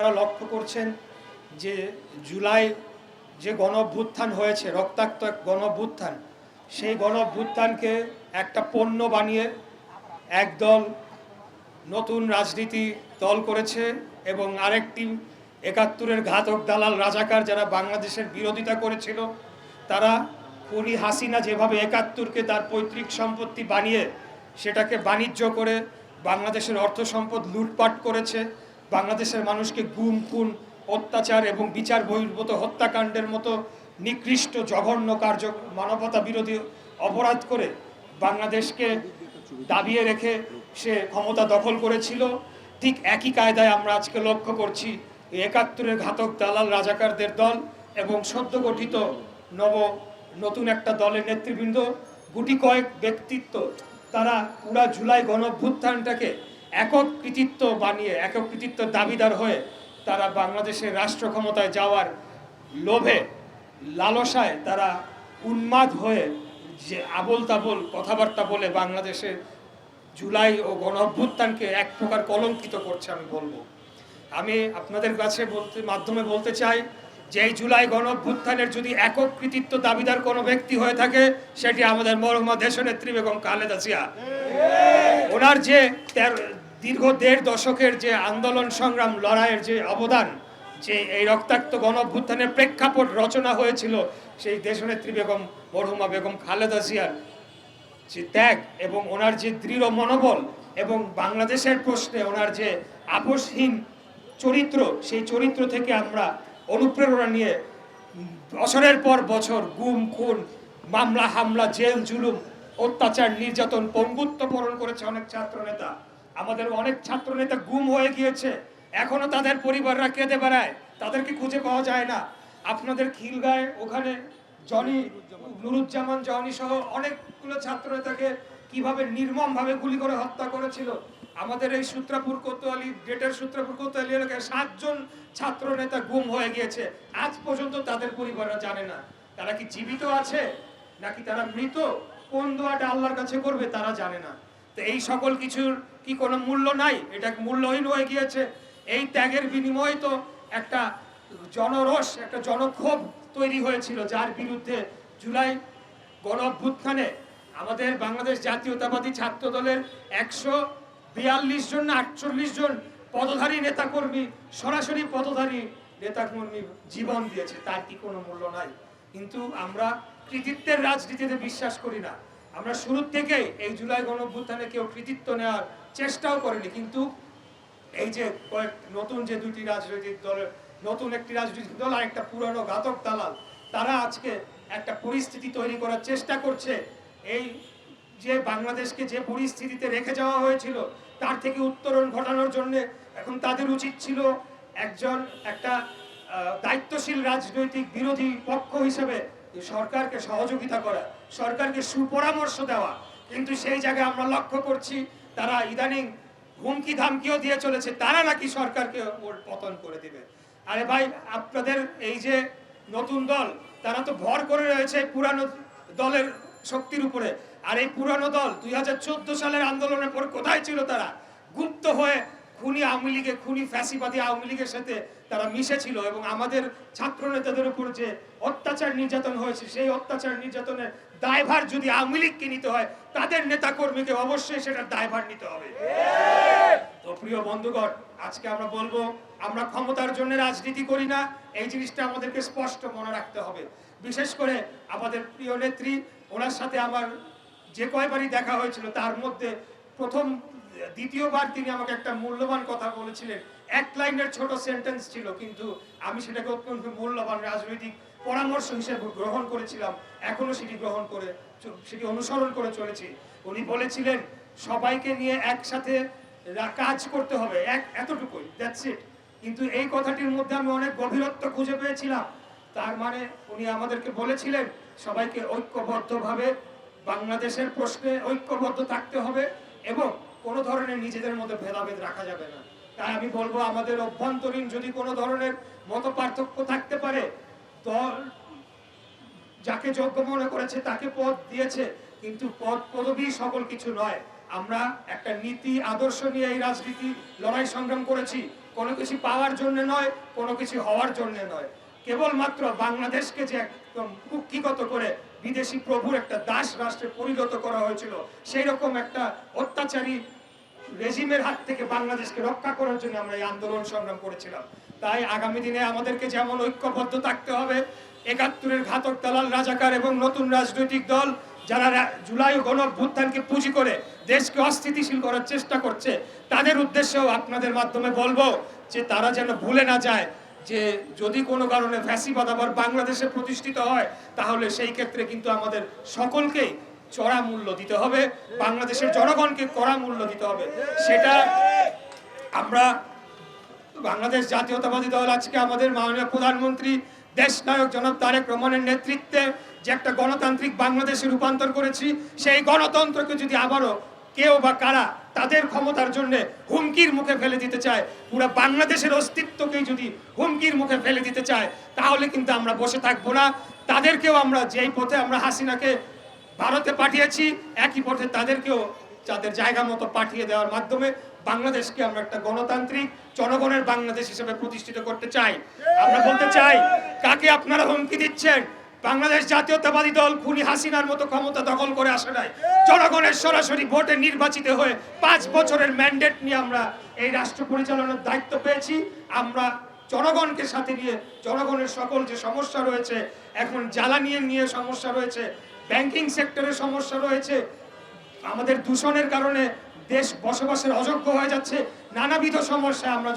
আপনারা লক্ষ্য করছেন যে জুলাই যে গণঅভ্যুত্থান হয়েছে, রক্তাক্ত এক গণঅভ্যুত্থান, সেই গণঅভ্যুত্থানকে একটা পণ্য বানিয়ে একদল নতুন রাজনীতি দল করেছে এবং আরেকটি ৭১-এর ঘাতক দালাল রাজাকার যারা বাংলাদেশের বিরোধিতা করেছিল, তারা খুনি হাসিনা যেভাবে ৭১-কে তার পৈতৃক সম্পত্তি বানিয়ে সেটাকে বাণিজ্য করে বাংলাদেশের অর্থ সম্পদ লুটপাট করেছে, বাংলাদেশের মানুষকে গুম খুন অত্যাচার এবং বিচার বহির্ভূত হত্যাকাণ্ডের মতো নিকৃষ্ট জঘন্য কার্য মানবতা বিরোধী অপরাধ করে বাংলাদেশকে দাবিয়ে রেখে সে ক্ষমতা দখল করেছিল। ঠিক একই কায়দায় আমরা আজকে লক্ষ্য করছি ৭১-এর ঘাতক দালাল রাজাকারদের দল এবং সদ্য গঠিত নতুন একটা দলের নেতৃবৃন্দ, গুটি কয়েক ব্যক্তিত্ব, তারা পুরা জুলাই গণঅভ্যুত্থানটাকে একক কৃতিত্ব বানিয়ে, একক কৃতিত্ব দাবিদার হয়ে তারা বাংলাদেশের রাষ্ট্র ক্ষমতায় যাওয়ার লোভে লালসায় তারা উন্মাদ হয়ে যে আবোল তাবোল কথাবার্তা বলে বাংলাদেশের জুলাই ও গণঅভ্যুত্থানকে এক প্রকার কলঙ্কিত করছে। আমি আপনাদের কাছে মাধ্যমে বলতে চাই যে এই জুলাই গণঅভ্যুত্থানের যদি একক কৃতিত্ব দাবিদার কোনো ব্যক্তি হয়ে থাকে, সেটি আমাদের মরহুমা দেশনেত্রী বেগম খালেদা জিয়া। ওনার যে দীর্ঘ ১.৫ দশকের যে আন্দোলন সংগ্রাম লড়াইয়ের যে অবদান, যে এই রক্তাক্ত গণঅভ্যুত্থানের প্রেক্ষাপট রচনা হয়েছিল, সেই দেশনেত্রী বেগম মরহুমা বেগম খালেদা জিয়ার যে ত্যাগ এবং ওনার যে দৃঢ় মনোবল এবং বাংলাদেশের প্রশ্নে ওনার যে আপোষহীন চরিত্র, সেই চরিত্র থেকে আমরা অনুপ্রেরণা নিয়ে বছরের পর বছর গুম খুন মামলা হামলা জেল জুলুম অত্যাচার নির্যাতন পঙ্গুত্ব বরণ করেছে অনেক ছাত্র নেতা। আমাদের অনেক ছাত্র নেতা গুম হয়ে গিয়েছে, এখনো তাদের পরিবাররা কেঁদে বেড়ায়, তাদেরকে খুঁজে পাওয়া যায় না। আপনাদের খিলগাঁয়ে ওখানে নুরুজ্জামান জনি সহ অনেকগুলো ছাত্র নেতাকে কিভাবে নির্মমভাবে গুলি করে হত্যা করেছিল। আমাদের এই সূত্রাপুর কোতোয়ালি গ্রেটার সূত্রাপুর কোতোয়ালি এলাকায় 7 জন ছাত্র নেতা গুম হয়ে গিয়েছে, আজ পর্যন্ত তাদের পরিবাররা জানে না তারা কি জীবিত আছে নাকি তারা মৃত, কোন দোয়াটা আল্লাহর কাছে করবে তারা জানে না। তো এই সকল কিছুর কি কোনো মূল্য নাই? এটা মূল্যহীন হয়ে গিয়েছে। এই ত্যাগের বিনিময়ে তো একটা জনরোষ, একটা জনক্ষোভ তৈরি হয়েছিল, যার বিরুদ্ধে জুলাই গণঅভ্যুত্থানে আমাদের বাংলাদেশ জাতীয়তাবাদী ছাত্র দলের 142 জন না 48 জন পদধারী নেতাকর্মী, সরাসরি পদধারী নেতাকর্মী জীবন দিয়েছে। তার কি কোনো মূল্য নাই? কিন্তু আমরা কৃতিত্বের রাজনীতিতে বিশ্বাস করি না। আমরা শুরু থেকেই এই জুলাই গণঅভ্যুত্থানে কেউ কৃতিত্ব নেওয়ার চেষ্টাও করেনি। কিন্তু এই যে নতুন যে দুটি রাজনৈতিক দলের, নতুন একটি রাজনৈতিক দল আর একটা পুরানো ঘাতক দালাল, তারা আজকে একটা পরিস্থিতি তৈরি করার চেষ্টা করছে। এই যে বাংলাদেশকে যে পরিস্থিতিতে রেখে যাওয়া হয়েছিল তার থেকে উত্তরণ ঘটানোর জন্য এখন তাদের উচিত ছিল একটা দায়িত্বশীল রাজনৈতিক বিরোধী পক্ষ হিসেবে সরকারকে সহযোগিতা করা, সরকারকে সুপরামর্শ দেওয়া। কিন্তু সেই জায়গায় আমরা লক্ষ্য করছি তারা ইদানিং হুমকি ধামকিও দিয়ে চলেছে, তারা নাকি সরকারকে পতন করে দিবে। আরে ভাই, আপনাদের এই যে নতুন দল, তারা তো ভর করে রয়েছে পুরানো দলের শক্তির উপরে। আর এই পুরানো দল 2014 সালের আন্দোলনের পর কোথায় ছিল? তারা গুপ্ত হয়ে খুনি আওয়ামী লীগের, খুনি ফ্যাসিবাদী আওয়ামী লীগের সাথে তারা মিশেছিল এবং আমাদের ছাত্র নেতাদের উপর যে অত্যাচার নির্যাতন হয়েছে, সেই অত্যাচার নির্যাতনের দায়ভার যদি আওয়ামী লীগকে নিতে হয়, তাদের নেতা কর্মীকে অবশ্যই সেটার দায়ভার নিতে হবে। তো প্রিয় বন্ধুগণ, আজকে আমরা বলবো, আমরা ক্ষমতার জন্য রাজনীতি করি না, এই জিনিসটা আমাদেরকে স্পষ্ট মনে রাখতে হবে। বিশেষ করে আমাদের প্রিয় নেত্রী, ওনার সাথে আমার যে কয়বারই দেখা হয়েছিল তার মধ্যে দ্বিতীয়বার তিনি আমাকে একটা মূল্যবান কথা বলেছিলেন। 1 লাইনের ছোট সেন্টেন্স ছিল, কিন্তু আমি সেটাকে অত্যন্ত মূল্যবান রাজনৈতিক পরামর্শ হিসেবে গ্রহণ করেছিলাম, এখনো সেটি অনুসরণ করে চলেছি। উনি বলেছিলেন সবাইকে নিয়ে একসাথে কাজ করতে হবে, এতটুকুই, দ্যাটস ইট। কিন্তু এই কথাটির মধ্যে আমি অনেক গভীরত্ব খুঁজে পেয়েছিলাম। তার মানে উনি আমাদেরকে বলেছিলেন সবাইকে ঐক্যবদ্ধভাবে বাংলাদেশের প্রশ্নে ঐক্যবদ্ধ থাকতে হবে এবং কোনো ধরনের নিজেদের মধ্যে ভেদাভেদ রাখা যাবে না। তাই আমি বলবো, আমাদের অভ্যন্তরীণ যদি কোনো ধরনের মত পার্থক্য থাকতে পারে, দল যাকে যোগ্য মনে করেছে তাকে পদ দিয়েছে, কিন্তু পদ পদবী সকল কিছু নয়। আমরা একটা নীতি আদর্শ নিয়ে এই রাজনীতি লড়াই সংগ্রাম করেছি। কোনো কিছু পাওয়ার জন্য নয়, কোনো কিছু হওয়ার জন্য নয়। কেবলমাত্র বাংলাদেশকে যে একদম কুক্ষিগত করে বিদেশি প্রভুর একটা দাস রাষ্ট্রে পরিণত করা হয়েছিল, সেই রকম একটা অত্যাচারী রেজিমের হাত থেকে বাংলাদেশকে রক্ষা করার জন্য আমরা এই আন্দোলন সংগ্রাম করেছিলাম। তাই আগামী দিনে আমাদেরকে যেমন ঐক্যবদ্ধ থাকতে হবে, ৭১-এর ঘাতক দালাল রাজাকার এবং নতুন রাজনৈতিক দল যারা জুলাই গণঅভ্যুত্থানকে পুঁজি করে দেশকে অস্থিতিশীল করার চেষ্টা করছে, তাদের উদ্দেশ্যেও আপনাদের মাধ্যমে বলবো যে তারা যেন ভুলে না যায় যে যদি কোনো কারণে ফ্যাসিবাদ আবার বাংলাদেশে প্রতিষ্ঠিত হয়, তাহলে সেই ক্ষেত্রে কিন্তু আমাদের সকলকেই চড়া মূল্য দিতে হবে, বাংলাদেশের জনগণকে কড়া মূল্য দিতে হবে। সেটা আমরা বাংলাদেশ জাতীয়তাবাদী দল আজকে আমাদের মাননীয় প্রধানমন্ত্রী দেশ নায়ক জনাব তারেক রহমানের নেতৃত্বে যে একটা গণতান্ত্রিক বাংলাদেশে রূপান্তর করেছি, সেই গণতন্ত্রকে যদি আবারও কেউ বা কারা তাদের ক্ষমতার জন্য হুমকির মুখে ফেলে দিতে চায়, পুরো বাংলাদেশের অস্তিত্বকেই যদি হুমকির মুখে ফেলে দিতে চায়, তাহলে কিন্তু আমরা বসে থাকবো না। তাদেরকেও আমরা যেই পথে আমরা হাসিনাকে ভারতে পাঠিয়েছি, একই পথে তাদেরকেও তাদের জায়গা মতো পাঠিয়ে দেওয়ার মাধ্যমে বাংলাদেশকে আমরা একটা গণতান্ত্রিক জনগণের বাংলাদেশ হিসেবে প্রতিষ্ঠিত করতে চাই। আমরা বলতে চাই, কাকে আপনারা হুমকি দিচ্ছেন? বাংলাদেশ জাতীয়তাবাদী দল খুনি হাসিনার মতো ক্ষমতা দখল করে আসে নাই। জনগণের সরাসরি ভোটে নির্বাচিত হয়ে 5 বছরের ম্যান্ডেট নিয়ে আমরা এই রাষ্ট্র পরিচালনার দায়িত্ব পেয়েছি। আমরা জনগণকে সাথে নিয়ে জনগণের সকল যে সমস্যা রয়েছে, এখন জ্বালানি নিয়ে সমস্যা রয়েছে, ব্যাংকিং সেক্টরের সমস্যা রয়েছে, আমাদের দূষণের কারণে দেশ বসবাসের অযোগ্য হয়ে যাচ্ছে, নানাবিধ সমস্যায় আমরা